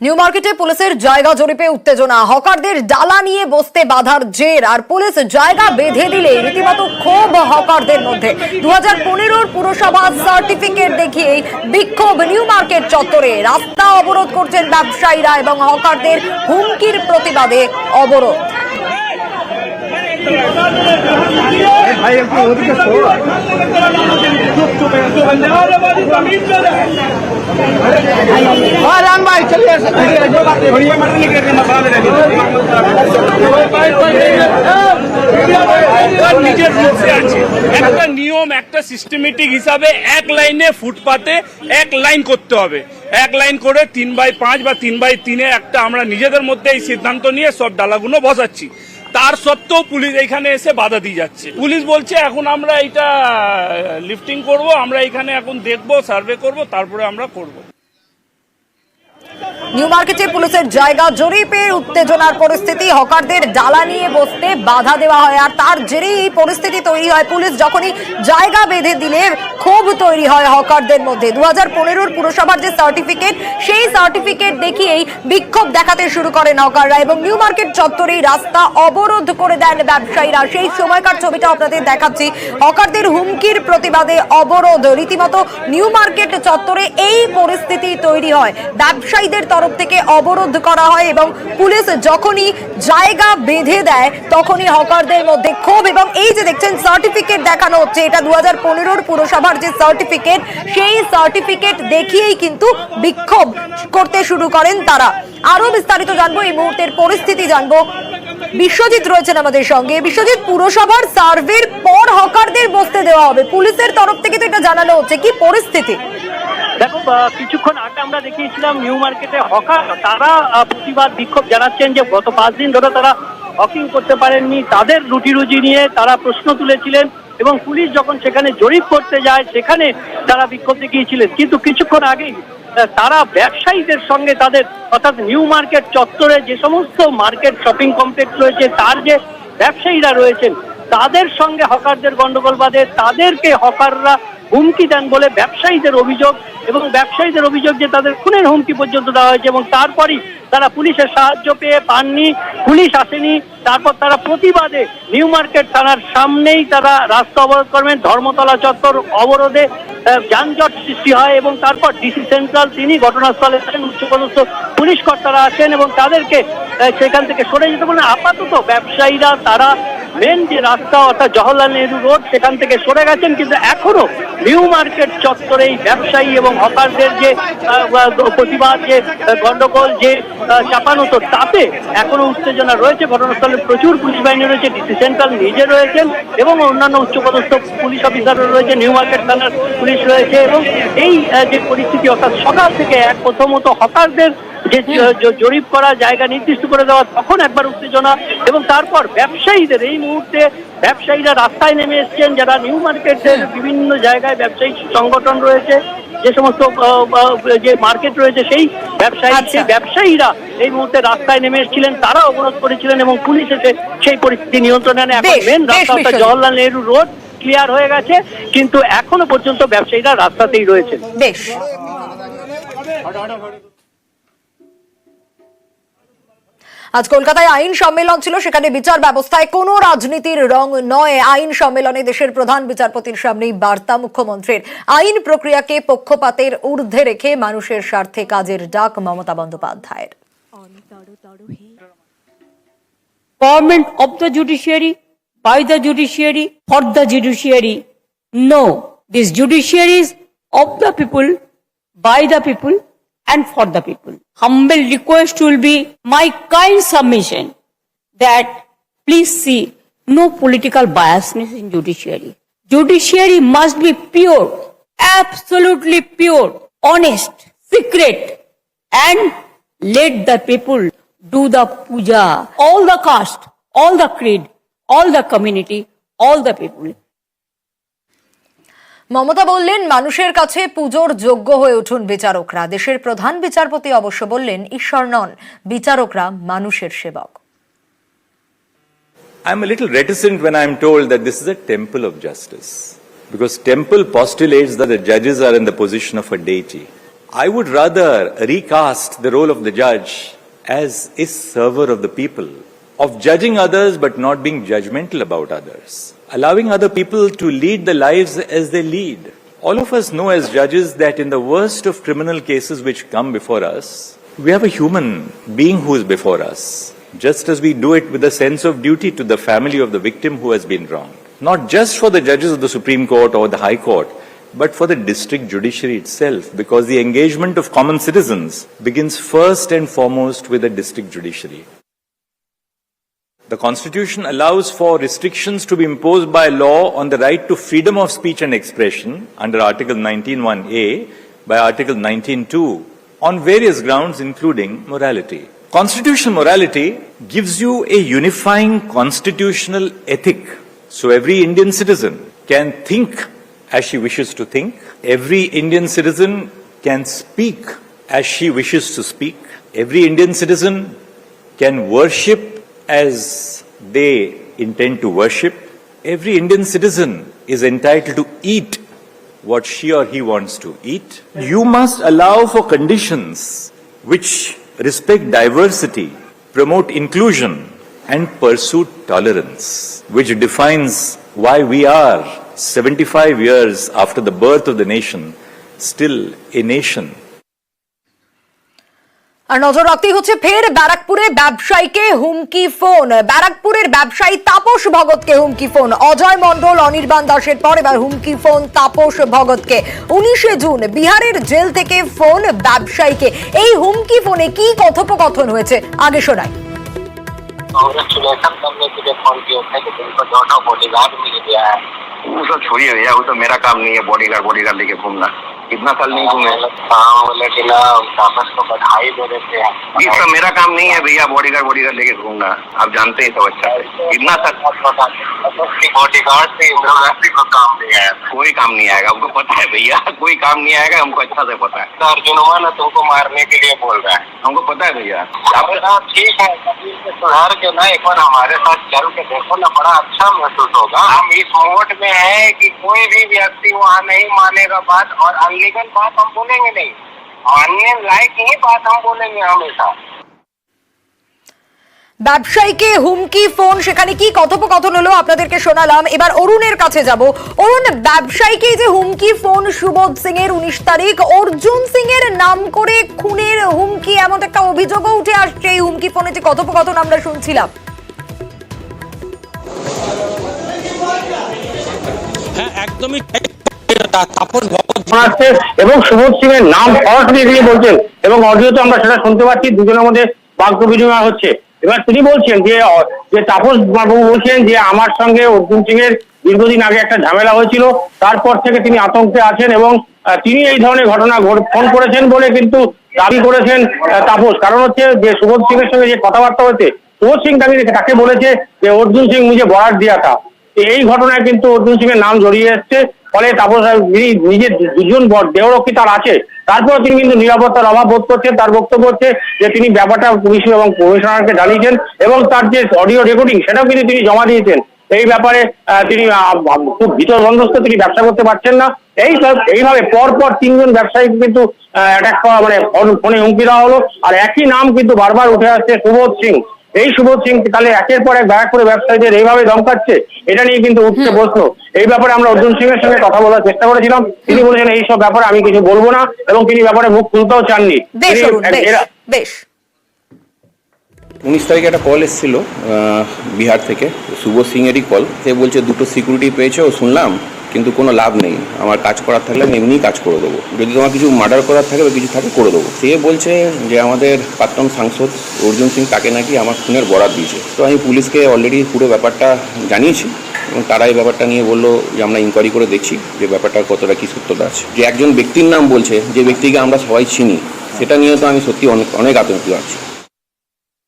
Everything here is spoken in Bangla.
নিউ মার্কেটে পুলিশের জায়গা জরিপে উত্তেজনা, হকারদের ডালা নিয়ে বসতে বাধার জের আর পুলিশ জায়গা বেঁধে দিলে রীতিমতো ক্ষোভ হকারদের মধ্যে। 2015 পুরসভা সার্টিফিকেট দেখিয়ে বিক্ষোভ নিউ মার্কেট চত্বরে, রাস্তা অবরোধ করছেন ব্যবসায়ীরা এবং হকারদের হুমকির প্রতিবাদে অবরোধ। একটা নিয়ম, একটা সিস্টেমেটিক হিসাবে এক লাইনে ফুটপাতে এক লাইন করতে হবে। এক লাইন করে 3x5 বা 3x3 একটা আমরা নিজেদের মধ্যে এই সিদ্ধান্ত নিয়ে সব ডালাগুলো বসাচ্ছি। তার সত্ত্বেও পুলিশ এখানে এসে বাধা দিয়ে যাচ্ছে। পুলিশ বলছে এখন আমরা এটা লিফটিং করব, আমরা এখানে এখন দেখব, সার্ভে করব, তারপরে আমরা করব। নিউ মার্কেটে পুলিশের জায়গা জরিপের উত্তেজনার পরিস্থিতি, হকারদের ডালা নিয়ে বসতে বাধা দেওয়া হয় আর তার জেরেই এই পরিস্থিতি তৈরি হয়। পুলিশ যখনই জায়গা বেঁধে দিলে ক্ষোভ তৈরি হয় হকারদের মধ্যে। 2015 পুরসভার যে সার্টিফিকেট, সেই সার্টিফিকেট দেখিয়েই বিক্ষোভ দেখাতে শুরু করেন হকাররা এবং নিউ মার্কেট চত্বরেই রাস্তা অবরোধ করে দেন ব্যবসায়ীরা। সেই সময়কার ছবিটা আপনাদের দেখাচ্ছি। হকারদের হুমকির প্রতিবাদে অবরোধ, রীতিমতো নিউ মার্কেট চত্বরে এই পরিস্থিতি তৈরি হয়। ব্যবসায়ীদের তরফ থেকে অবরোধ করা হয় এবং পুলিশ যখনই জায়গা বেঁধে দেয় তখনই হকারদের মধ্যে ক্ষোভ। এবং এই যে দেখছেন সার্টিফিকেট দেখানো হচ্ছে, এটা 2015 পুরসভার যে সার্টিফিকেট, সেই সার্টিফিকেট দেখিয়েই কিন্তু বিক্ষোভ করতে শুরু করেন তারা। আরো বিস্তারিত জানবো, এই মুহূর্তের পরিস্থিতি জানবো। বিশ্বজিৎ রয়েছেন আমাদের সঙ্গে। বিশ্বজিৎ, পুরসভার সার্ভের পর হকারদের বসতে দেওয়া হবে, পুলিশের তরফ থেকে তো এটা জানানো হচ্ছে, কি পরিস্থিতি? দেখো, কিছুক্ষণ আগে আমরা দেখিয়েছিলাম নিউ মার্কেটে হকার তারা প্রতিবাদ বিক্ষোভ জানাচ্ছেন যে গত 5 দিন ধরে তারা হকিং করতে পারেননি, তাদের রুটি রুজি নিয়ে তারা প্রশ্ন তুলেছিলেন এবং পুলিশ যখন সেখানে জরিপ করতে যায় সেখানে তারা বিক্ষোভ দেখিয়েছিলেন। কিন্তু কিছুক্ষণ আগেই তারা ব্যবসায়ীদের সঙ্গে তাদের, অর্থাৎ নিউ মার্কেট চত্বরে যে সমস্ত মার্কেট শপিং কমপ্লেক্স রয়েছে তার যে ব্যবসায়ীরা রয়েছেন তাদের সঙ্গে হকারদের গন্ডগোল বাঁধে, তাদেরকে হকাররা হুমকি দেন বলে ব্যবসায়ীদের অভিযোগ এবং ব্যবসায়ীদের অভিযোগ যে তাদের খুনের হুমকি পর্যন্ত দেওয়া হয়েছে এবং তারপরই তারা পুলিশের সাহায্য পেয়ে পাননি, পুলিশ আসেনি। তারপর তারা প্রতিবাদে নিউ মার্কেট থানার সামনেই তারা রাস্তা অবরোধ করবেন। ধর্মতলা চত্বর অবরোধে যানজট সৃষ্টি হয় এবং তারপর ডিসি সেন্ট্রাল তিনি ঘটনাস্থলে আসেন, উচ্চপদস্থ পুলিশ কর্তারা আসেন এবং তাদেরকে সেখান থেকে সরে যেতে বলেন। আপাতত ব্যবসায়ীরা তারা মেন যে রাস্তা অর্থাৎ জওহরলাল নেহরু রোড সেখান থেকে সরে গেছেন, কিন্তু এখনো নিউ মার্কেট চত্বরে ব্যবসায়ী এবং হকারদের যে প্রতিবাদ, যে গন্ডগোল, যে চাপানো, তো তাতে এখনো উত্তেজনা রয়েছে। ঘটনাস্থলে প্রচুর পুলিশ বাহিনী রয়েছে, ডিসি সেন্ট্রাল নিজে রয়েছেন এবং অন্যান্য উচ্চপদস্থ পুলিশ অফিসাররা রয়েছে, নিউ মার্কেট থানার পুলিশ রয়েছে এবং এই যে পরিস্থিতি, অর্থাৎ সকাল থেকে প্রথমত হকারদের যে জরিপ করা জায়গা নির্দিষ্ট করে দেওয়া, তখন একবার উত্তেজনা এবং তারপর ব্যবসায়ীদের, এই মুহূর্তে ব্যবসায়ীরা রাস্তায় নেমে এসছেন। যারা নিউ মার্কেটের বিভিন্ন জায়গায় ব্যবসায়ী সংগঠন রয়েছে, যে সমস্ত যে মার্কেট রয়েছে সেই ব্যবসায়ীরা এই মুহূর্তে রাস্তায় নেমে এসেছিলেন, তারা অবরোধ করেছিলেন এবং পুলিশ এসে সেই পরিস্থিতি নিয়ন্ত্রণে আনে। এখন মেন রাস্তা জওহরলাল নেহরু রোড ক্লিয়ার হয়ে গেছে, কিন্তু এখনো পর্যন্ত ব্যবসায়ীরা রাস্তাতেই রয়েছেন। বেশ, আজ কলকাতায় আইন সম্মেলন ছিল, সেখানে বিচার ব্যবস্থায় কোনো রাজনীতির রং নয়। আইন সম্মেলনে দেশের প্রধান বিচারপতির সামনেই বার্তা মুখ্যমন্ত্রীর। আইন প্রক্রিয়াকে পক্ষপাতের ঊর্ধ্বে রেখে মানুষের স্বার্থে কাজের ডাক মমতা বন্দ্যোপাধ্যায়ের। Government of the judiciary, by the judiciary, for the judiciary. No, this judiciary is of the people, by the people, and for the people. Humble request will be my kind submission that please see no political biasness in judiciary. Judiciary must be pure, absolutely pure, honest, secret, and let the people do the puja. All the caste, all the creed, all the community, all the people. Mamata বললেন, মানুষের কাছে পুজোর যোগ্য হয়ে উঠুন বিচারকরা। দেশের প্রধান বিচারপতি অবশ্য বললেন, ঈশ্বর নন, বিচারকরা মানুষের সেবক। I'm a little reticent when I'm told that this is a temple of justice, because temple postulates that the judges are in the position of a deity. I would rather recast the role of the judge as a server of the people, of judging others but not being judgmental about others, allowing other people to lead the lives as they lead. All of us know as judges that in the worst of criminal cases which come before us, we have a human being who is before us, just as we do it with a sense of duty to the family of the victim who has been wronged. Not just for the judges of the Supreme Court or the High Court, but for the district judiciary itself, because the engagement of common citizens begins first and foremost with the district judiciary. The Constitution allows for restrictions to be imposed by law on the right to freedom of speech and expression under Article 19(1)(a) by Article 19(2) on various grounds including morality. Constitutional morality gives you a unifying constitutional ethic, so every Indian citizen can think as she wishes to think, every Indian citizen can speak as she wishes to speak, every Indian citizen can worship as they intend to worship, every Indian citizen is entitled to eat what she or he wants to eat. You must allow for conditions which respect diversity, promote inclusion, and pursue tolerance, which defines why we are 75 years after the birth of the nation still a nation. আর নজর রাখতেই হচ্ছে ফের ব্যারাকপুরে ব্যবসায়ীকে হুমকি ফোন। ব্যারাকপুরের ব্যবসায়ী তাপস ভগতকে হুমকি ফোন। অজয় মণ্ডল, অনির্বাণ দাসের পর এবার হুমকি ফোন তাপস ভগতকে। 19 জুন বিহারের জেল থেকে ফোন ব্যবসায়ীকে। এই হুমকি ফোনে কি কথোপকথন হয়েছে আগে শোনাই। कांग्रेचुलेशन करने के लिए फोन किए थे कि तुमको दोनों बॉडीगार्ड मिल गया है। वो सब छोड़िए भैया, वो तो मेरा काम नहीं है बॉडीगार्ड लेके घूमना। इतना साल नहीं घूमे। हाँ बोले कि ना तापस को बधाई दे देते हैं। ये सब मेरा काम नहीं है भैया, बॉडीगार्ड लेके घूमना। आप जानते हैं सब अच्छा है। इतना साल बॉडीगार्ड से इंदिरा गांधी को काम दिया है। कोई काम नहीं आएगा, हमको पता है भैया, कोई काम नहीं आएगा, हमको अच्छा से पता है। अर्जुन ना तुमको मारने के लिए बोल रहा है। हमको पता है भैया। ठीक है, सुधार के ना एक बार हमारे साथ चल के देखो ना, बड़ा अच्छा महसूस होगा। हम इस मोड में है कि कोई भी व्यक्ति वहाँ नहीं मानेगा बात, और अनलीगल बात हम बोलेंगे नहीं, मानने लायक ही बात हम बोलेंगे हमेशा। ব্যবসায়ীকে হুমকি ফোন, সেখানে কি কথোপকথন হলো আপনাদেরকে শোনালাম। এবার অরুণের কাছে যাব। অরুণ, ব্যবসায়ীকে যে হুমকি ফোন সুবোধ সিং এর 19 তারিখ, অর্জুন সিং এর নাম করে খুনের হুমকি, এমন একটা অভিযোগও উঠে আসছে এই হুমকি ফোনে যে কথোপকথন আমরা শুনছিলাম। হ্যাঁ, একদমই তাপস ভগত এবং সুবোধ সিং এর নাম সরাসরি দিয়ে বলছেন, এবং অডিওতে আমরা সেটা শুনতে পাচ্ছি। দুজনের মধ্যে বাক্য বিনিময় হচ্ছে। এবার তিনি বলছেন যে তাপস বাবু বলছেন যে আমার সঙ্গে অর্জুন সিং এর দীর্ঘদিন আগে একটা ঝামেলা হয়েছিল, তারপর থেকে তিনি আতঙ্কে আছেন, এবং তিনি এই ধরনের ঘটনা ফোন করেছেন বলে কিন্তু দাবি করেছেন তাপস। কারণ হচ্ছে যে সুবোধ সিং এর সঙ্গে যে কথাবার্তা হয়েছে, সুবোধ সিং তাকে বলেছে যে অর্জুন সিং মুঝে বরাত দিয়া থা। এই ঘটনায় কিন্তু অর্জুন সিং এর নাম জড়িয়ে এসছে। ফলে তাপস নিজের দুজন দেহরক্ষী তার আছে, তারপর তিনি কিন্তু নিরাপত্তার অভাব বোধ করছেন। তার বক্তব্য হচ্ছে যে তিনি ব্যাপারটা পুলিশ এবং কমিশনারকে জানিয়েছেন, এবং তার যে অডিও রেকর্ডিং সেটাও কিন্তু তিনি জমা দিয়েছেন। এই ব্যাপারে তিনি খুব ভীতর বন্দোবস্ত, তিনি ব্যবসা করতে পারছেন না। এইভাবে পরপর 3 জন ব্যবসায়ীকে কিন্তু অ্যাটাক করা, মানে ফোনে হুমকি দেওয়া হলো। আর একই নাম কিন্তু বারবার উঠে আসছে, সুবোধ সিং। এই সুবোধ সিং তাহলে একের পর এক ব্যারাকপুরে ব্যবসায়ীদের এইভাবে ধমকাচ্ছে, এটা নিয়ে কিন্তু উঠছে প্রশ্ন। এই ব্যাপারে আমরা অর্জুন সিং এর সঙ্গে কথা বলার চেষ্টা করেছিলাম। তিনি বলেছেন এই সব ব্যাপারে আমি কিছু বলবো না, এবং তিনি ব্যাপারে মুখ খুলতেও চাননি। 19 তারিখে একটা কল এসেছিল বিহার থেকে, সুবোধ সিং এরই কল। সে বলছে 2টো সিকিউরিটি পেয়েছে, ও শুনলাম, কিন্তু কোনো লাভ নেই, আমার কাজ করার থাকলে আমি এমনিই কাজ করে দেবো, যদি তোমার কিছু মার্ডার করার থাকে বা কিছু থাকে করে দেবো। সে বলছে যে আমাদের প্রাক্তন সাংসদ অর্জুন সিং তাকে নাকি আমার খুনের বরাত দিয়েছে। তো আমি পুলিশকে অলরেডি পুরো ব্যাপারটা জানিয়েছি, এবং তারা এই ব্যাপারটা নিয়ে বললো যে আমরা ইনকোয়ারি করে দেখছি যে ব্যাপারটা কতটা কি সত্যতা আছে। যে একজন ব্যক্তির নাম বলছে, যে ব্যক্তিকে আমরা সবাই চিনি, সেটা নিয়ে তো আমি সত্যি অনেক আতঙ্কিত আছি।